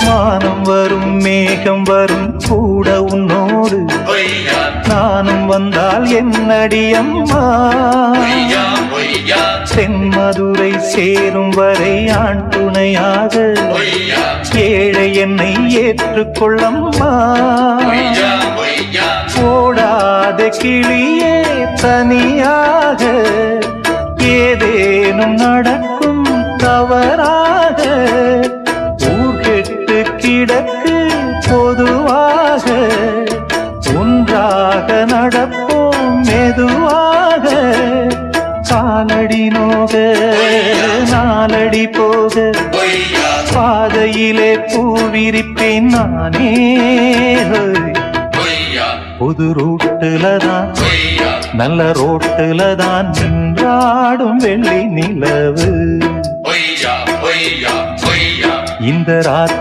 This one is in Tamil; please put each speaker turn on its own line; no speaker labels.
மானம் வரும் மேகம் வரும் கூட உன்னோடு நானும் வந்தால் என்னடி அம்மா தென்மதுரை சேரும் வரை ஆண் துணையாக ஏழை என்னை ஏற்றுக்கொள்ளம்மா ஓடாத கிளியே தனியாக ஏதேனும் நடக்கும் தவறாக ஊர் கெட்டு கிடக்கு பொதுவாக ஒன்றாக நடப்போம் மெதுவாக காலடி நோக நாலடி போக பாதையிலே பூவிரிப்பேன் நானே புது ரூட்டுலதான் நல்ல ரோட்டுலதான் நின்றாடும் வெள்ளி நிலவு இந்த ராத்திரி